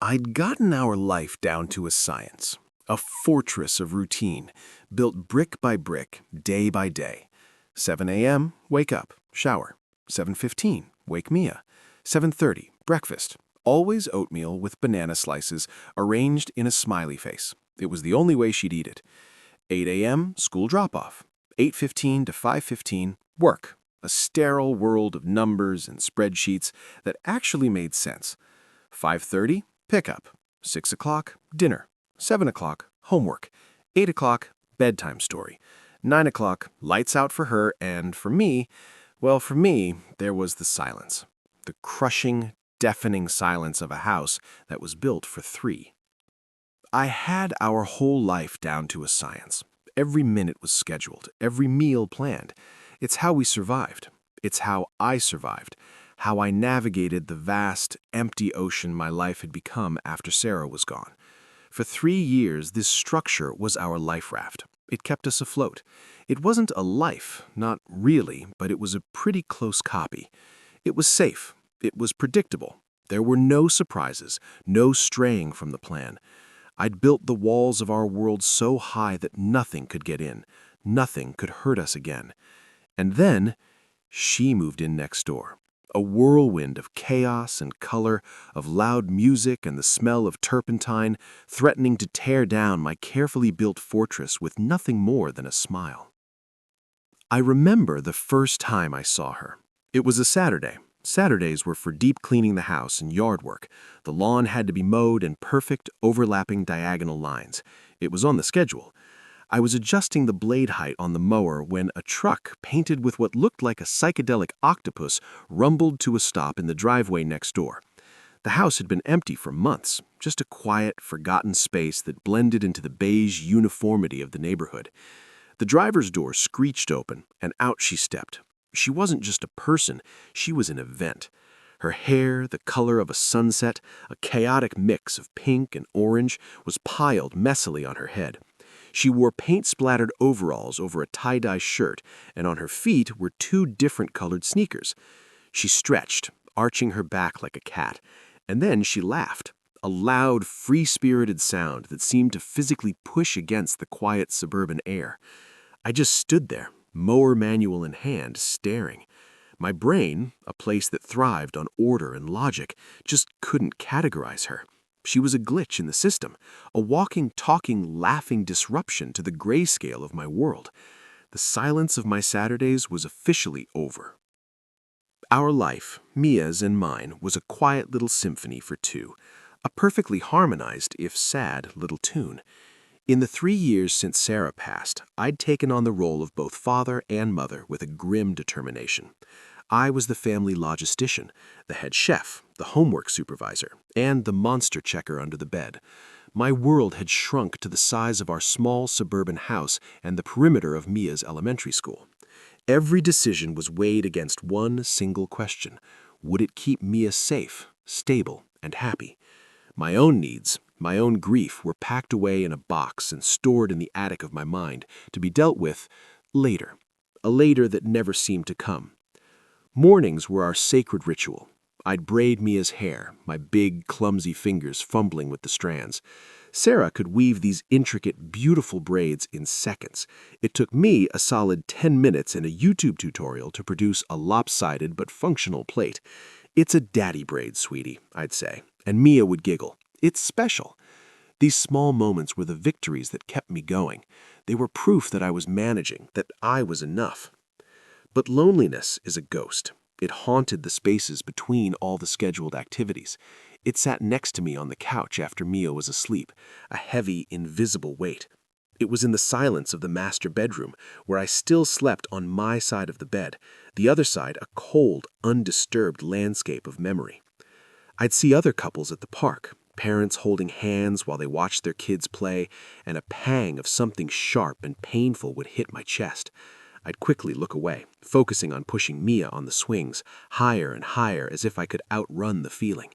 I'd gotten our life down to a science, a fortress of routine, built brick by brick, day by day. 7 a.m., wake up, shower. 7:15, wake Mia. 7:30, breakfast. Always oatmeal with banana slices arranged in a smiley face. It was the only way she'd eat it. 8 a.m., school drop-off. 8:15 to 5:15, work. A sterile world of numbers and spreadsheets that actually made sense. 5:30, pickup. 6 o'clock, dinner. 7 o'clock, homework. 8 o'clock, bedtime story. 9 o'clock, lights out for her, and for me, well, for me, there was the silence. The crushing, deafening silence of a house that was built for three. I had our whole life down to a science. Every minute was scheduled, every meal planned. It's how we survived. It's how I survived. How I navigated the vast, empty ocean my life had become after Sarah was gone. For 3 years, this structure was our life raft. It kept us afloat. It wasn't a life, not really, but it was a pretty close copy. It was safe. It was predictable. There were no surprises, no straying from the plan. I'd built the walls of our world so high that nothing could get in. Nothing could hurt us again. And then, she moved in next door. A whirlwind of chaos and color, of loud music and the smell of turpentine, threatening to tear down my carefully built fortress with nothing more than a smile. I remember the first time I saw her. It was a Saturday. Saturdays were for deep cleaning the house and yard work. The lawn had to be mowed in perfect, overlapping diagonal lines. It was on the schedule. I was adjusting the blade height on the mower when a truck painted with what looked like a psychedelic octopus rumbled to a stop in the driveway next door. The house had been empty for months, just a quiet, forgotten space that blended into the beige uniformity of the neighborhood. The driver's door screeched open, and out she stepped. She wasn't just a person, she was an event. Her hair, the color of a sunset, a chaotic mix of pink and orange, was piled messily on her head. She wore paint-splattered overalls over a tie-dye shirt, and on her feet were 2 different colored sneakers. She stretched, arching her back like a cat, and then she laughed, a loud, free-spirited sound that seemed to physically push against the quiet suburban air. I just stood there, mower manual in hand, staring. My brain, a place that thrived on order and logic, just couldn't categorize her. She was a glitch in the system, a walking, talking, laughing disruption to the grayscale of my world. The silence of my Saturdays was officially over. Our life, Mia's and mine, was a quiet little symphony for 2, a perfectly harmonized, if sad, little tune. In the 3 years since Sarah passed, I'd taken on the role of both father and mother with a grim determination. I was the family logistician, the head chef, the homework supervisor, and the monster checker under the bed. My world had shrunk to the size of our small suburban house and the perimeter of Mia's elementary school. Every decision was weighed against one single question. Would it keep Mia safe, stable, and happy? My own needs, my own grief were packed away in a box and stored in the attic of my mind to be dealt with later, a later that never seemed to come. Mornings were our sacred ritual. I'd braid Mia's hair, my big, clumsy fingers fumbling with the strands. Sarah could weave these intricate, beautiful braids in seconds. It took me a solid 10 minutes and a YouTube tutorial to produce a lopsided but functional plait. "It's a daddy braid, sweetie," I'd say, and Mia would giggle. "It's special." These small moments were the victories that kept me going. They were proof that I was managing, that I was enough. But loneliness is a ghost. It haunted the spaces between all the scheduled activities. It sat next to me on the couch after Mia was asleep, a heavy, invisible weight. It was in the silence of the master bedroom, where I still slept on my side of the bed, the other side a cold, undisturbed landscape of memory. I'd see other couples at the park, parents holding hands while they watched their kids play, and a pang of something sharp and painful would hit my chest. I'd quickly look away, focusing on pushing Mia on the swings, higher and higher as if I could outrun the feeling.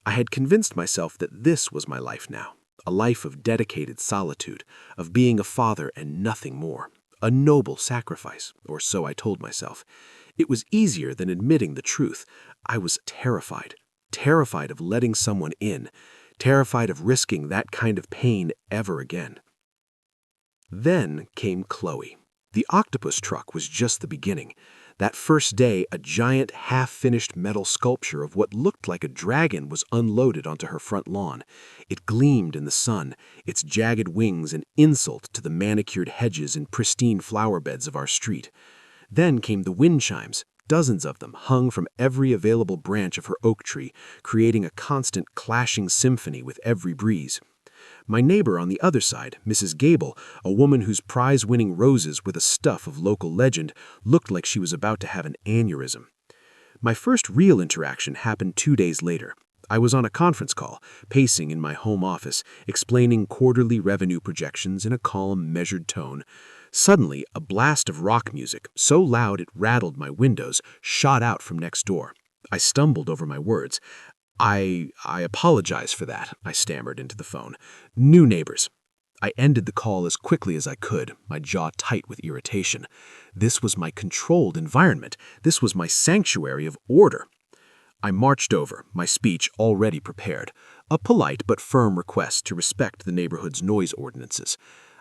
I had convinced myself that this was my life now, a life of dedicated solitude, of being a father and nothing more, a noble sacrifice, or so I told myself. It was easier than admitting the truth. I was terrified of letting someone in, terrified of risking that kind of pain ever again. Then came Chloe. The octopus truck was just the beginning. That first day, a giant, half-finished metal sculpture of what looked like a dragon was unloaded onto her front lawn. It gleamed in the sun, its jagged wings an insult to the manicured hedges and pristine flower beds of our street. Then came the wind chimes. Dozens of them hung from every available branch of her oak tree, creating a constant clashing symphony with every breeze. My neighbor on the other side, Mrs. Gable, a woman whose prize-winning roses were the stuff of local legend, looked like she was about to have an aneurysm. My first real interaction happened 2 days later. I was on a conference call, pacing in my home office, explaining quarterly revenue projections in a calm, measured tone. Suddenly, a blast of rock music, so loud it rattled my windows, shot out from next door. I stumbled over my words. I apologize for that, I stammered into the phone. New neighbors. I ended the call as quickly as I could, my jaw tight with irritation. This was my controlled environment. This was my sanctuary of order. I marched over, my speech already prepared, a polite but firm request to respect the neighborhood's noise ordinances.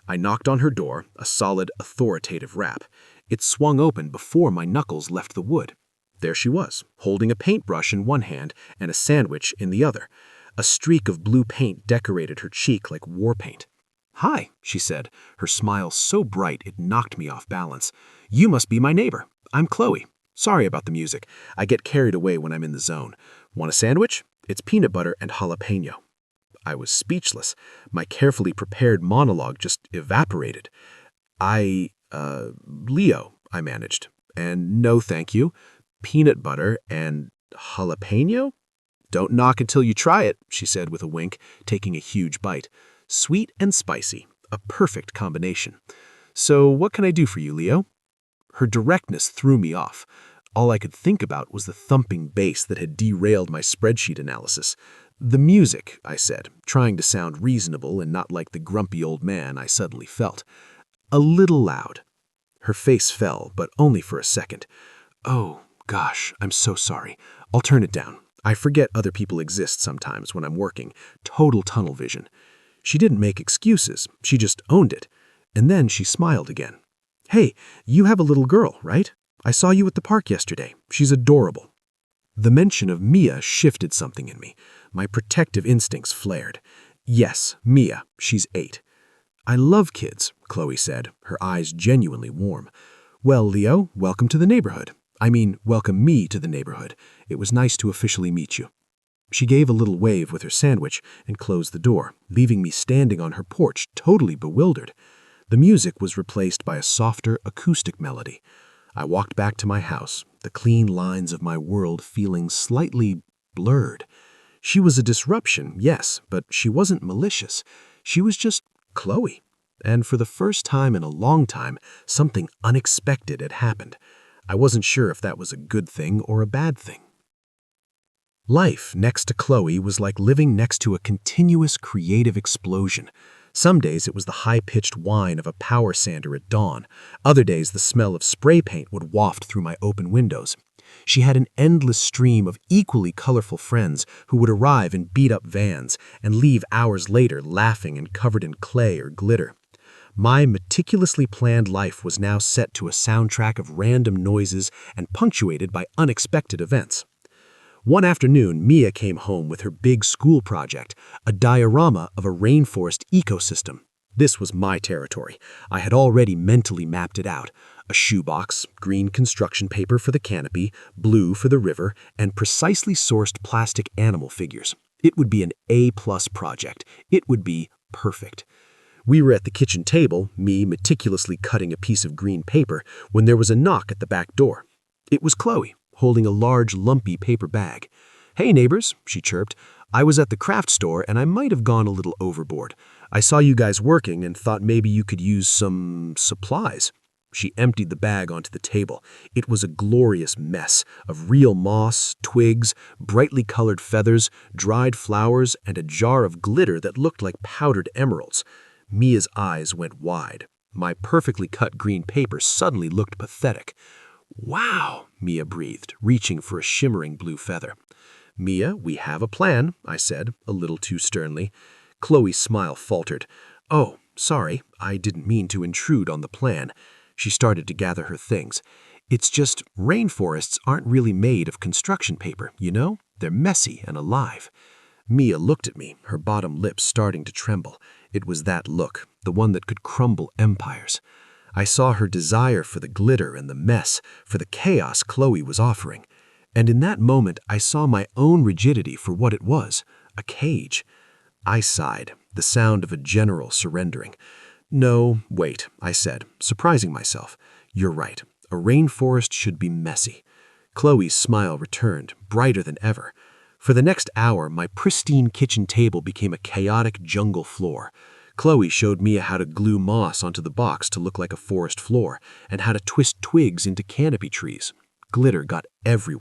I knocked on her door, a solid, authoritative rap. It swung open before my knuckles left the wood. There she was, holding a paintbrush in one hand and a sandwich in the other. A streak of blue paint decorated her cheek like war paint. "Hi," she said, her smile so bright it knocked me off balance. "You must be my neighbor. I'm Chloe. Sorry about the music. I get carried away when I'm in the zone. Want a sandwich? It's peanut butter and jalapeno." I was speechless. My carefully prepared monologue just evaporated. Leo, I managed. And no thank you. Peanut butter and jalapeno? Don't knock until you try it, she said with a wink, taking a huge bite. Sweet and spicy, a perfect combination. So what can I do for you, Leo? Her directness threw me off. All I could think about was the thumping bass that had derailed my spreadsheet analysis. The music, I said, trying to sound reasonable and not like the grumpy old man I suddenly felt. A little loud. Her face fell, but only for a second. Oh, gosh, I'm so sorry. I'll turn it down. I forget other people exist sometimes when I'm working. Total tunnel vision. She didn't make excuses. She just owned it. And then she smiled again. Hey, you have a little girl, right? I saw you at the park yesterday. She's adorable. The mention of Mia shifted something in me. My protective instincts flared. Yes, Mia. She's 8. I love kids, Chloe said, her eyes genuinely warm. Well, Leo, welcome to the neighborhood. Welcome me to the neighborhood. It was nice to officially meet you. She gave a little wave with her sandwich and closed the door, leaving me standing on her porch, totally bewildered. The music was replaced by a softer, acoustic melody. I walked back to my house, the clean lines of my world feeling slightly blurred. She was a disruption, yes, but she wasn't malicious. She was just Chloe. And for the first time in a long time, something unexpected had happened. I wasn't sure if that was a good thing or a bad thing. Life next to Chloe was like living next to a continuous creative explosion. Some days it was the high-pitched whine of a power sander at dawn. Other days the smell of spray paint would waft through my open windows. She had an endless stream of equally colorful friends who would arrive in beat-up vans and leave hours later laughing and covered in clay or glitter. My meticulously planned life was now set to a soundtrack of random noises and punctuated by unexpected events. One afternoon, Mia came home with her big school project, a diorama of a rainforest ecosystem. This was my territory. I had already mentally mapped it out. A shoebox, green construction paper for the canopy, blue for the river, and precisely sourced plastic animal figures. It would be an A-plus project. It would be perfect. We were at the kitchen table, me meticulously cutting a piece of green paper, when there was a knock at the back door. It was Chloe, holding a large, lumpy paper bag. Hey, neighbors, she chirped. I was at the craft store and I might have gone a little overboard. I saw you guys working and thought maybe you could use some supplies. She emptied the bag onto the table. It was a glorious mess of real moss, twigs, brightly colored feathers, dried flowers, and a jar of glitter that looked like powdered emeralds. Mia's eyes went wide. My perfectly cut green paper suddenly looked pathetic. Wow, Mia breathed, reaching for a shimmering blue feather. "Mia, we have a plan," I said, a little too sternly. Chloe's smile faltered. "Oh, sorry, I didn't mean to intrude on the plan." She started to gather her things. "It's just rainforests aren't really made of construction paper, you know? They're messy and alive." Mia looked at me, her bottom lip starting to tremble. It was that look, the one that could crumble empires. I saw her desire for the glitter and the mess, for the chaos Chloe was offering. And in that moment, I saw my own rigidity for what it was, a cage. I sighed, the sound of a general surrendering. "No, wait," I said, surprising myself. "You're right. A rainforest should be messy." Chloe's smile returned, brighter than ever. For the next hour, my pristine kitchen table became a chaotic jungle floor. Chloe showed Mia how to glue moss onto the box to look like a forest floor, and how to twist twigs into canopy trees. Glitter got everywhere.